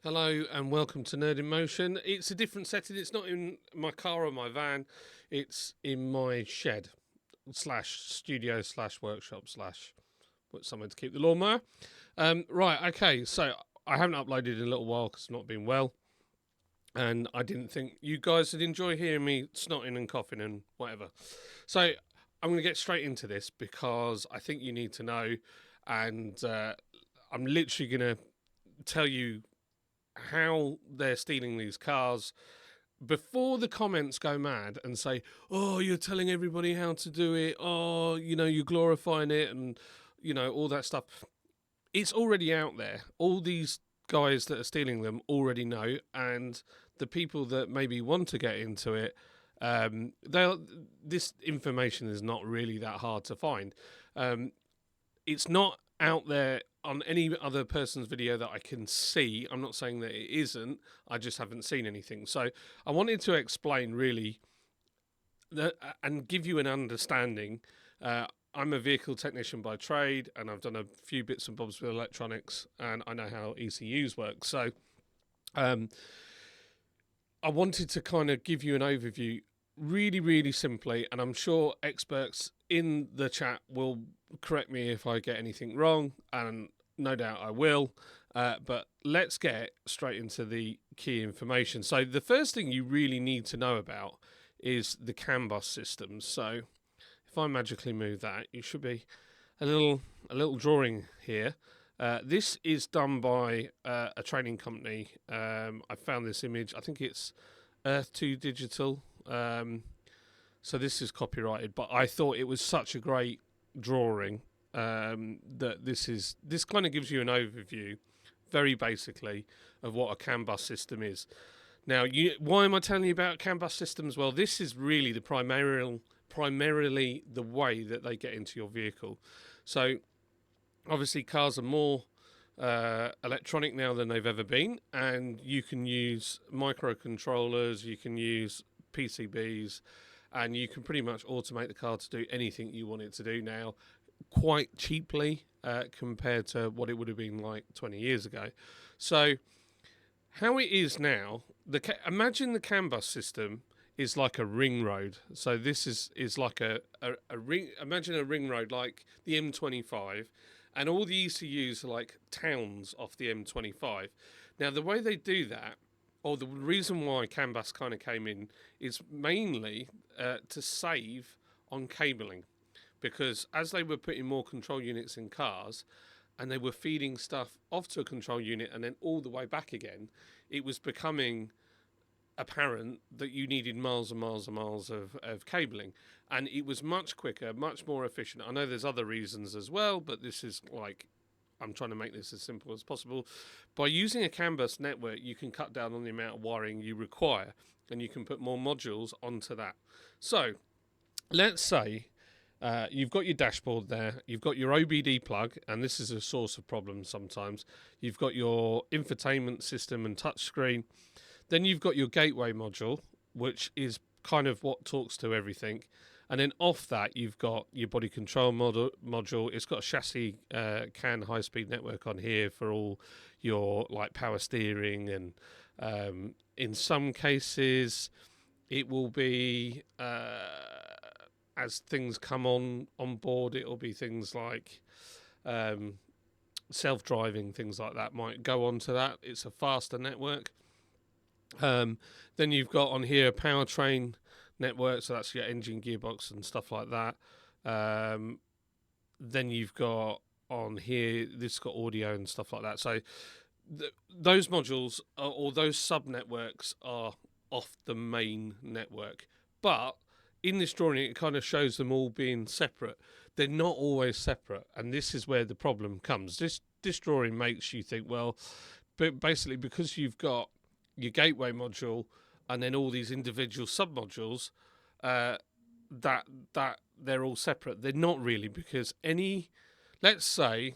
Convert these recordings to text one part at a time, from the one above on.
Hello and welcome to Nerd in Motion. It's a different setting. It's not in my car or my van. It's in my shed slash studio slash workshop slash somewhere to keep the lawnmower. Right, okay. So I haven't uploaded in a little while because I've not been well, and I didn't think you guys would enjoy hearing me snotting and coughing and whatever. So I'm going to get straight into this because I think you need to know, and I'm literally going to tell you how they're stealing these cars before the comments go mad and say, oh, you're telling everybody how to do it, oh, you're glorifying it, and all that stuff. It's already out there. All these guys that are stealing them already know, and the people that maybe want to get into it, this information is not really that hard to find. It's not out there on any other person's video that I can see. I'm not saying that it isn't. I just haven't seen anything. So I wanted to explain really and give you an understanding. I'm a vehicle technician by trade, and I've done a few bits and bobs with electronics, and I know how ECUs work. So I wanted to kind of give you an overview really, really simply, and I'm sure experts in the chat will correct me if I get anything wrong, and no doubt I will. But let's get straight into the key information. So the first thing you really need to know about is the CAN bus systems. So if I magically move that, you should be a little drawing here. This is done by a training company. I found this image. I think it's Earth 2 Digital. So this is copyrighted, but I thought it was such a great drawing that this kind of gives you an overview, very basically, of what a CAN bus system is. Now, why am I telling you about CAN bus systems? Well, this is really primarily the way that they get into your vehicle. So obviously cars are more electronic now than they've ever been, and you can use microcontrollers, you can use PCBs, and you can pretty much automate the car to do anything you want it to do now quite cheaply compared to what it would have been like 20 years ago. So how it is now, imagine the CAN bus system is like a ring road. So this is like a ring. Imagine a ring road like the M25, and all the ECUs are like towns off the M25. Now the way they do that, or the reason why CAN bus kind of came in, is mainly to save on cabling, because as they were putting more control units in cars and they were feeding stuff off to a control unit and then all the way back again, it was becoming apparent that you needed miles and miles and miles of cabling, and it was much quicker, much more efficient. I know there's other reasons as well, but this is like, I'm trying to make this as simple as possible. By using a CAN bus network, you can cut down on the amount of wiring you require, and you can put more modules onto that. So let's say you've got your dashboard there, you've got your OBD plug, and this is a source of problems sometimes. You've got your infotainment system and touchscreen. Then you've got your gateway module, which is kind of what talks to everything. And then off that, you've got your body control module. It's got a chassis CAN high-speed network on here for all your like power steering, and in some cases, it will be as things come on board, it will be things like self-driving, things like that might go onto that. It's a faster network. Then you've got on here a powertrain network, so that's your engine, gearbox, and stuff like that. Then you've got on here, this got audio and stuff like that. So those modules or those sub networks are off the main network, but in this drawing it kind of shows them all being separate. They're not always separate, and this is where the problem comes. This drawing makes you think, well, but basically because you've got your gateway module and then all these individual sub modules, that they're all separate. They're not really, because let's say,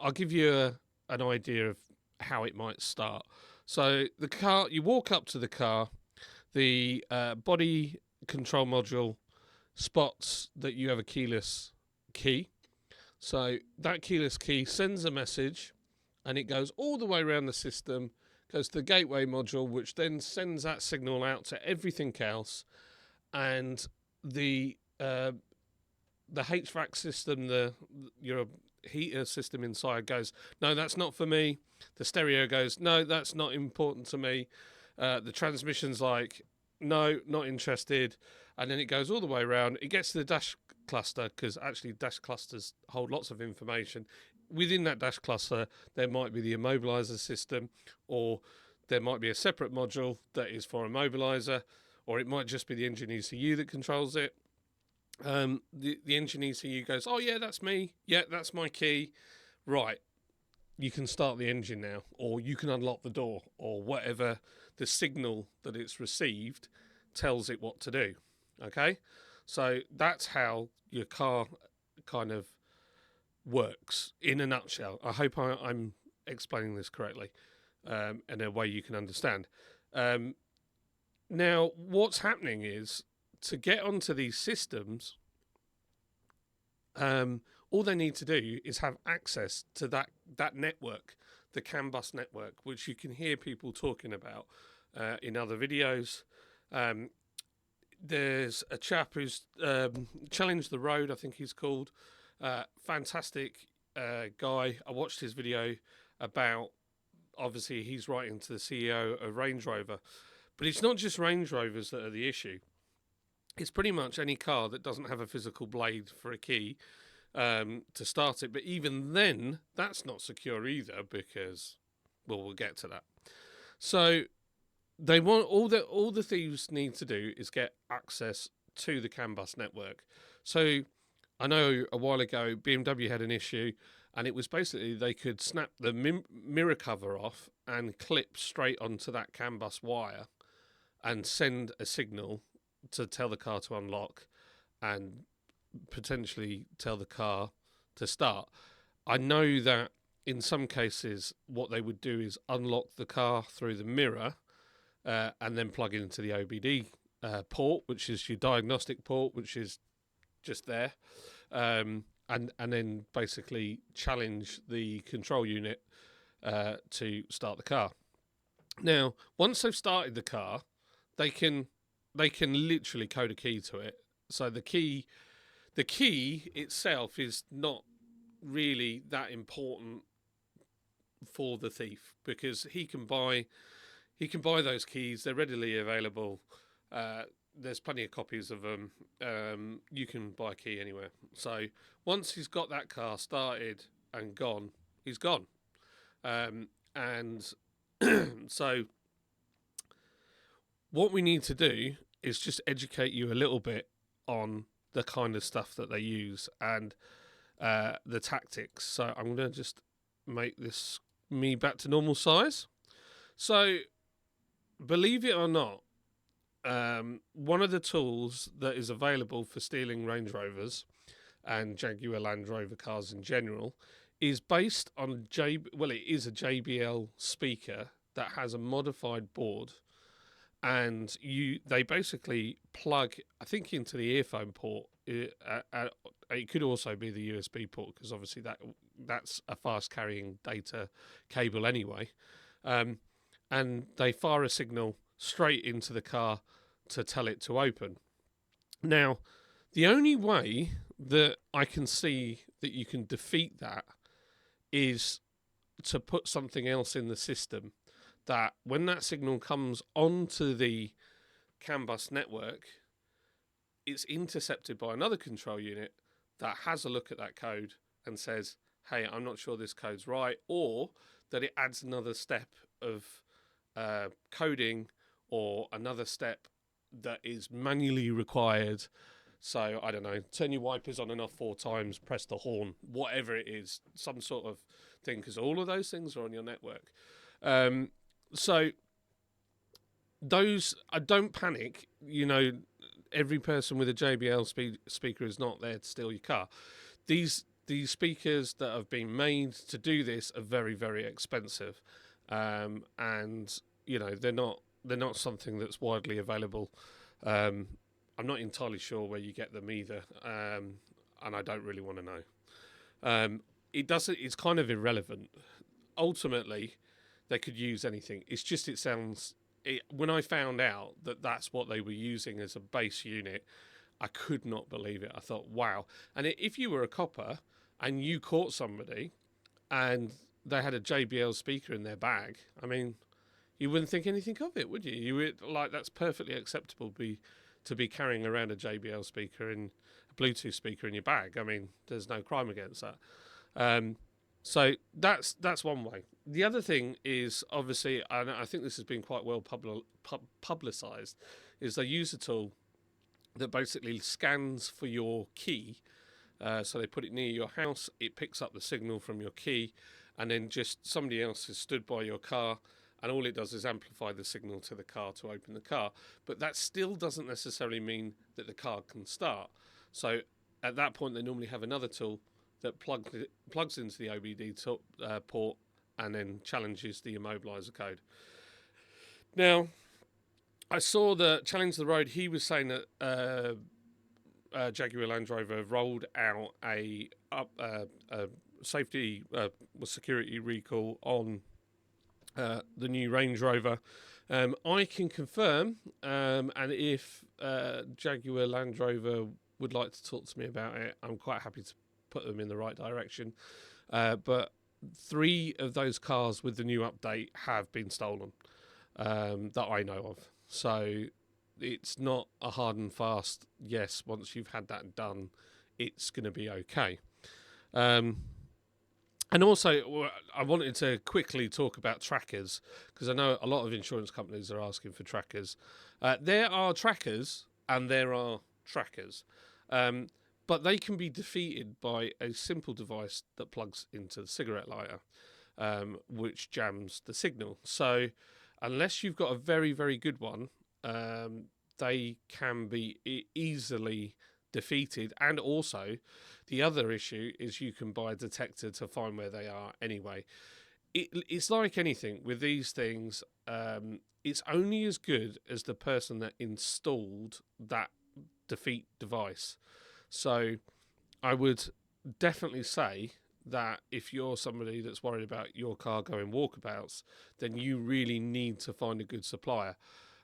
I'll give you an idea of how it might start. So the car, you walk up to the car, the body control module spots that you have a keyless key. So that keyless key sends a message and it goes all the way around the system, goes to the gateway module, which then sends that signal out to everything else, and the HVAC system, your heater system inside goes, no, that's not for me. The stereo goes, no, that's not important to me. The transmission's like, no, not interested. And then it goes all the way around. It gets to the dash cluster, because actually dash clusters hold lots of information. Within that dash cluster, there might be the immobilizer system, or there might be a separate module that is for immobilizer, or it might just be the engine ECU that controls it. The engine ECU goes, oh yeah, that's me. Yeah, that's my key. Right, you can start the engine now, or you can unlock the door, or whatever the signal that it's received tells it what to do. Okay, so that's how your car kind of works in a nutshell. I hope I'm explaining this correctly, in a way you can understand. Now, what's happening is, to get onto these systems, all they need to do is have access to that network, the CAN bus network, which you can hear people talking about in other videos. There's a chap who's Challenged the Road, I think he's called. Fantastic guy. I watched his video about, obviously he's writing to the CEO of Range Rover, but it's not just Range Rovers that are the issue. It's pretty much any car that doesn't have a physical blade for a key to start it. But even then, that's not secure either, because, well, we'll get to that. So they want all the thieves need to do is get access to the CAN bus network. So I know a while ago BMW had an issue, and it was basically they could snap the mirror cover off and clip straight onto that CAN bus wire and send a signal to tell the car to unlock and potentially tell the car to start. I know that in some cases what they would do is unlock the car through the mirror and then plug it into the OBD port, which is your diagnostic port, which is just there, and then basically challenge the control unit to start the car. Now, once they've started the car, they can literally code a key to it. So the key itself is not really that important for the thief, because he can buy those keys. They're readily available. There's plenty of copies of them. You can buy a key anywhere. So once he's got that car started and gone, he's gone. And so what we need to do is just educate you a little bit on the kind of stuff that they use and the tactics. So I'm going to just make this me back to normal size. So believe it or not, one of the tools that is available for stealing Range Rovers and Jaguar Land Rover cars in general is based on it is a JBL speaker that has a modified board, and they basically plug, I think, into the earphone port. It could also be the USB port, because obviously that's a fast carrying data cable anyway, and they fire a signal straight into the car to tell it to open. Now, the only way that I can see that you can defeat that is to put something else in the system, that when that signal comes onto the CAN bus network, it's intercepted by another control unit that has a look at that code and says, hey, I'm not sure this code's right, or that it adds another step of coding, or another step that is manually required. So, I don't know, turn your wipers on and off 4 times, press the horn, whatever it is, some sort of thing, because all of those things are on your network. So, don't panic. You know, every person with a JBL speaker is not there to steal your car. These speakers that have been made to do this are very, very expensive, and you know they're not something that's widely available. I'm not entirely sure where you get them either, and I don't really want to know. It's kind of irrelevant. ultimately, they could use anything. It's just it sounds. When I found out that that's what they were using as a base unit, I could not believe it. I thought, wow. And if you were a copper and you caught somebody and they had a JBL speaker in their bag, I mean, you wouldn't think anything of it, would you? You would like that's perfectly acceptable to be carrying around a JBL speaker and a Bluetooth speaker in your bag. I mean, there's no crime against that. Um, so that's one way. The other thing is obviously, and I think this has been quite well publicised, is they use a tool that basically scans for your key. So they put it near your house, it picks up the signal from your key, and then just somebody else has stood by your car, and all it does is amplify the signal to the car to open the car. But that still doesn't necessarily mean that the car can start. So at that point, they normally have another tool that plugs into the OBD port and then challenges the immobiliser code. Now, I saw the Challenge the Road. He was saying that Jaguar Land Rover rolled out a security recall on the new Range Rover. I can confirm, and if Jaguar Land Rover would like to talk to me about it, I'm quite happy to put them in the right direction. But 3 of those cars with the new update have been stolen that I know of. So it's not a hard and fast, yes, once you've had that done, it's going to be okay. And also, I wanted to quickly talk about trackers, because I know a lot of insurance companies are asking for trackers. There are trackers and there are trackers. But they can be defeated by a simple device that plugs into the cigarette lighter, which jams the signal. So unless you've got a very, very good one, they can be easily defeated. And also, the other issue is you can buy a detector to find where they are anyway. It's like anything with these things. It's only as good as the person that installed that defeat device. So I would definitely say that if you're somebody that's worried about your car going walkabouts, then you really need to find a good supplier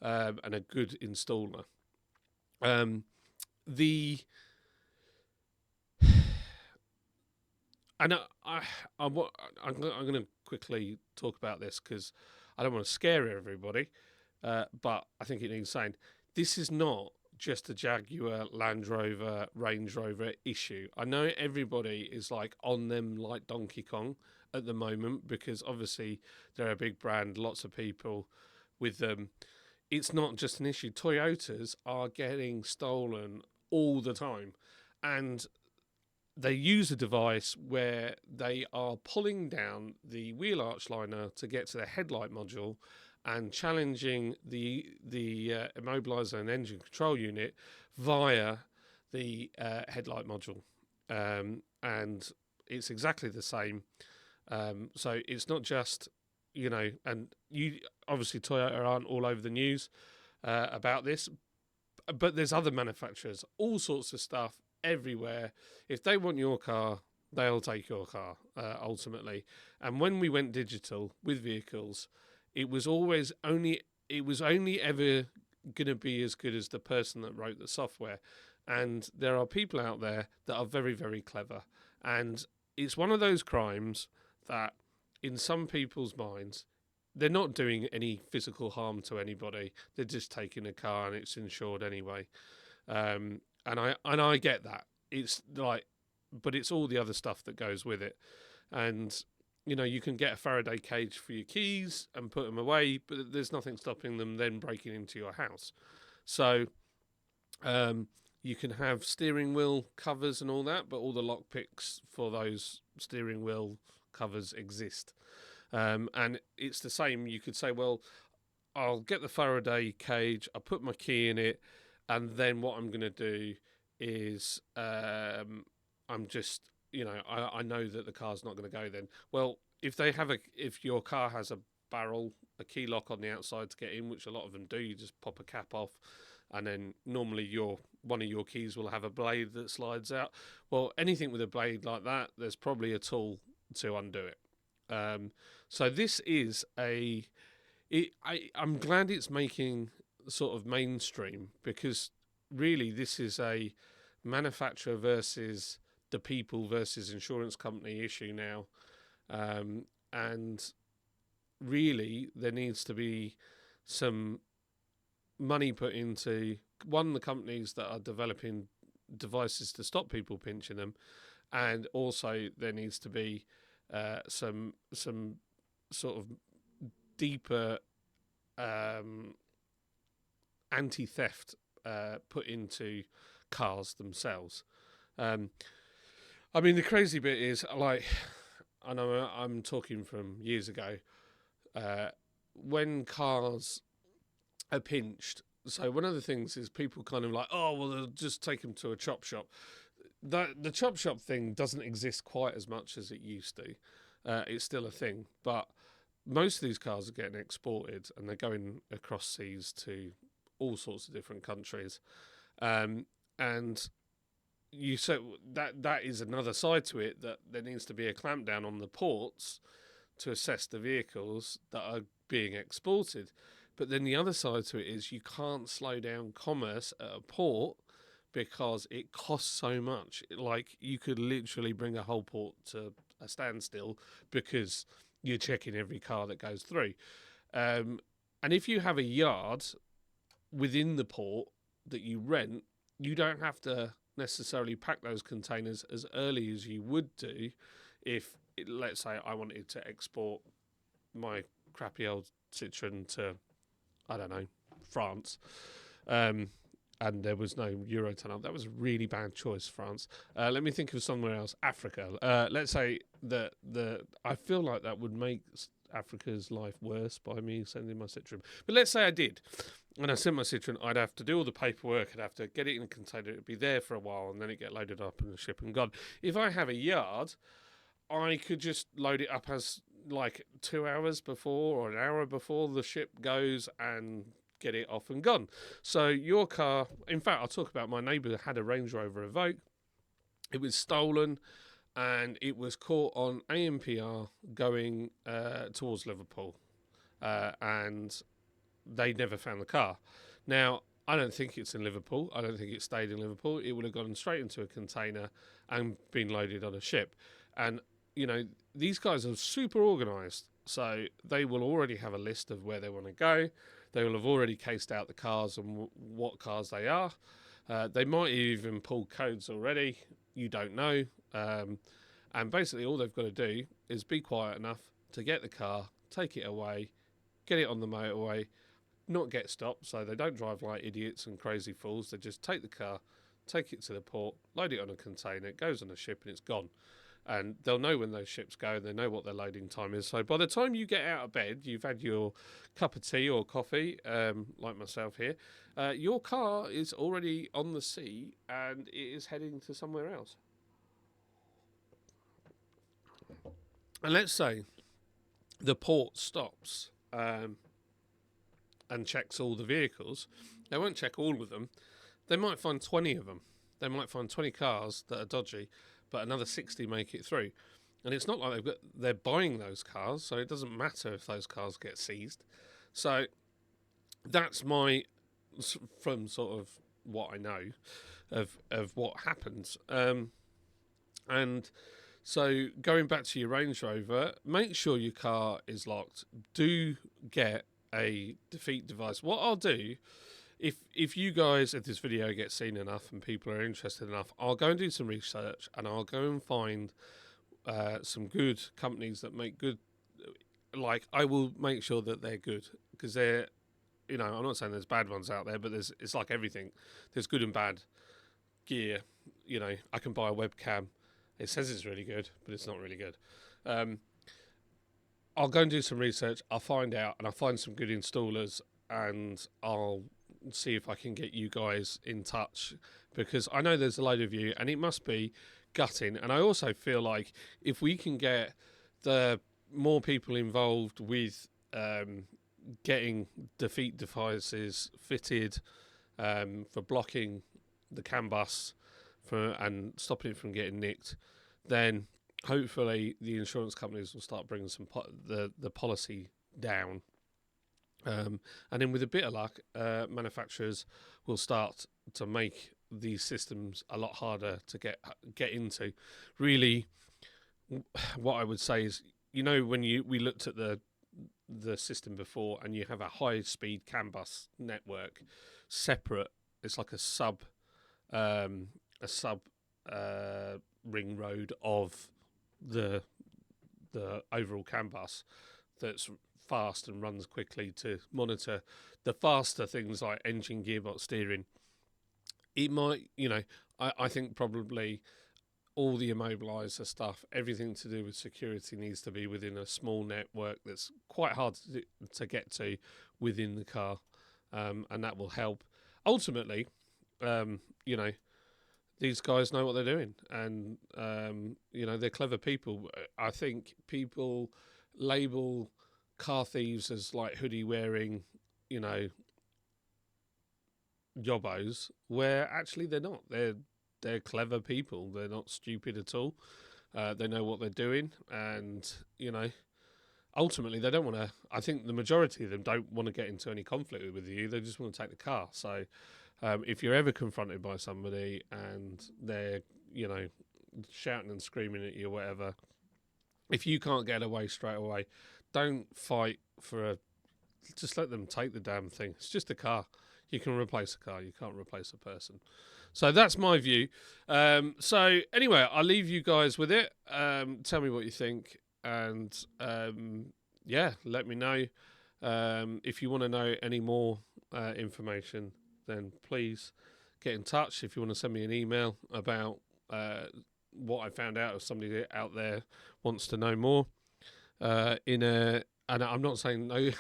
and a good installer. I'm going to quickly talk about this because I don't want to scare everybody, but I think it needs saying. This is not just a Jaguar, Land Rover, Range Rover issue. I know everybody is like on them like Donkey Kong at the moment because obviously they're a big brand, lots of people with them. It's not just an issue. Toyotas are getting stolen all the time, and they use a device where they are pulling down the wheel arch liner to get to the headlight module and challenging the immobiliser and engine control unit via the headlight module. And it's exactly the same. So it's not just, and you obviously Toyota aren't all over the news about this, but there's other manufacturers, all sorts of stuff everywhere. If they want your car, they'll take your car ultimately. And when we went digital with vehicles, it was only ever going to be as good as the person that wrote the software. And there are people out there that are very, very clever. And it's one of those crimes that in some people's minds, they're not doing any physical harm to anybody. They're just taking a car and it's insured anyway. And I get that. It's like, but it's all the other stuff that goes with it. And you can get a Faraday cage for your keys and put them away, but there's nothing stopping them then breaking into your house. So you can have steering wheel covers and all that, but all the lockpicks for those steering wheel covers exist. And it's the same. You could say, well, I'll get the Faraday cage, I'll put my key in it, and then what I'm going to do is I'm just, I know that the car's not going to go then. Well, if your car has a barrel, a key lock on the outside to get in, which a lot of them do, you just pop a cap off, and then normally one of your keys will have a blade that slides out. Well, anything with a blade like that, there's probably a tool to undo it. So this is I'm glad it's making sort of mainstream, because really this is a manufacturer versus the people versus insurance company issue now. And really there needs to be some money put into, one, the companies that are developing devices to stop people pinching them, and also there needs to be some sort of deeper anti-theft put into cars themselves. I mean, the crazy bit is, like, I know I'm talking from years ago, when cars are pinched. So one of the things is people kind of like, oh, well, they'll just take them to a chop shop. The chop shop thing doesn't exist quite as much as it used to. It's still a thing, but most of these cars are getting exported and they're going across seas to all sorts of different countries. And you so that is another side to it, that there needs to be a clampdown on the ports to assess the vehicles that are being exported. But then the other side to it is you can't slow down commerce at a port because it costs so much. Like, you could literally bring a whole port to a standstill because you're checking every car that goes through. And if you have a yard within the port that you rent, you don't have to necessarily pack those containers as early as you would do if, let's say, I wanted to export my crappy old Citroen to, I don't know, France, and there was no Eurotunnel. That was a really bad choice, France. Let me think of somewhere else. Africa. Let's say that I feel like that would make Africa's life worse by me sending my Citroen. But let's say I did, and I sent my Citroen, I'd have to do all the paperwork, I'd have to get it in a container, it'd be there for a while, and then it'd get loaded up and shipped and gone. If I have a yard, I could just load it up as like 2 hours before or an hour before the ship goes and get it off and gone. So your car, in fact, I'll talk about my neighbour had a Range Rover Evoque. It was stolen and it was caught on ANPR going towards Liverpool, and they never found the car. Now, I don't think it's in Liverpool. I don't think it stayed in Liverpool. It would have gone straight into a container and been loaded on a ship. And, you know, these guys are super organised. So they will already have a list of where they want to go. They will have already cased out the cars and what cars they are. They might even pull codes already. You don't know. And basically all they've got to do is be quiet enough to get the car, take it away, get it on the motorway, not get stopped, so they don't drive like idiots and crazy fools. They just take the car, take it to the port, load it on a container, it goes on a ship and it's gone. And they'll know when those ships go, they know what their loading time is. So by the time you get out of bed, you've had your cup of tea or coffee, like myself here, your car is already on the sea and it is heading to somewhere else. And let's say the port stops and checks all the vehicles. They won't check all of them. They might find 20 of them. They might find 20 cars that are dodgy, but another 60 make it through. And it's not like they're buying those cars, so it doesn't matter if those cars get seized. So that's from sort of what I know of what happens. And so going back to your Range Rover, make sure your car is locked. Do get a defeat device. What I'll do, if you guys, if this video gets seen enough and people are interested enough, I'll go and do some research and I'll go and find some good companies that make good, like, I will make sure that they're good, because they're, you know, I'm not saying there's bad ones out there, but it's like everything. There's good and bad gear. You know, I can buy a webcam. It says it's really good, but it's not really good. I'll go and do some research. I'll find out, and I'll find some good installers, and I'll see if I can get you guys in touch, because I know there's a load of you, and it must be gutting. And I also feel like if we can get the more people involved with getting defeat devices fitted for blocking the CAN bus and stopping it from getting nicked, then hopefully the insurance companies will start bringing the policy down. And then with a bit of luck, manufacturers will start to make these systems a lot harder to get into. Really, what I would say is, when we looked at the system before, and you have a high speed CAN bus network separate. It's like a sub ring road of the overall CAN bus that's fast and runs quickly to monitor the faster things like engine, gearbox, steering. It might, I think probably all the immobiliser stuff, everything to do with security, needs to be within a small network that's quite hard to get to within the car, and that will help. Ultimately, these guys know what they're doing, and they're clever people. I think people label car thieves as like hoodie wearing, jobbos, where actually they're not. They're clever people. They're not stupid at all. They know what they're doing, and ultimately they don't want to. I think the majority of them don't want to get into any conflict with you. They just want to take the car. So if you're ever confronted by somebody and they're shouting and screaming at you or whatever, if you can't get away straight away, don't fight for just let them take the damn thing. It's just a car. You can replace a car. You can't replace a person. So that's my view. So anyway, I'll leave you guys with it. Tell me what you think, and let me know. If you want to know any more information, then please get in touch. If you want to send me an email about what I found out, if somebody out there wants to know more, and I'm not saying no,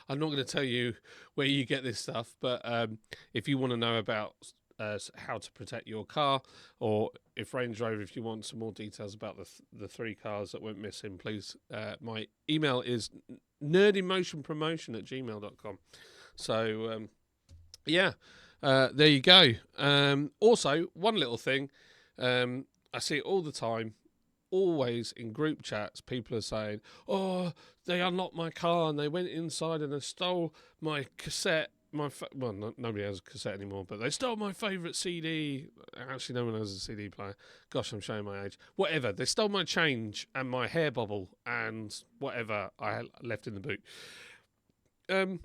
I'm not going to tell you where you get this stuff, but if you want to know about how to protect your car, or if Range Rover, if you want some more details about the 3 cars that went missing, please, my email is nerdinmotionpromotion@gmail.com. So, there you go. Also, one little thing, I see it all the time, always in group chats, people are saying, oh, they unlocked my car and they went inside and they stole my cassette. Nobody has a cassette anymore, but they stole my favourite CD. Actually, no one has a CD player. Gosh, I'm showing my age. Whatever. They stole my change and my hair bobble and whatever I left in the boot. A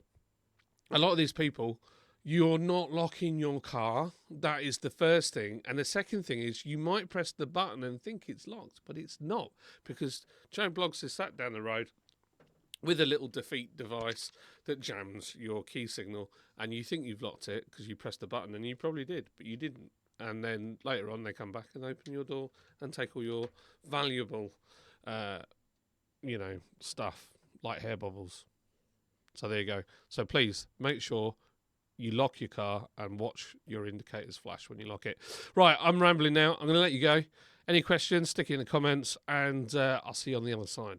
lot of these people, you're not locking your car. That is the first thing. And the second thing is, you might press the button and think it's locked, but it's not, because Joe Bloggs is sat down the road with a little defeat device that jams your key signal, and you think you've locked it because you pressed the button, and you probably did, but you didn't. And then later on, they come back and open your door and take all your valuable, stuff like hair bubbles. So there you go. So please make sure you lock your car and watch your indicators flash when you lock it. Right, I'm rambling now. I'm going to let you go. Any questions, stick it in the comments, and I'll see you on the other side.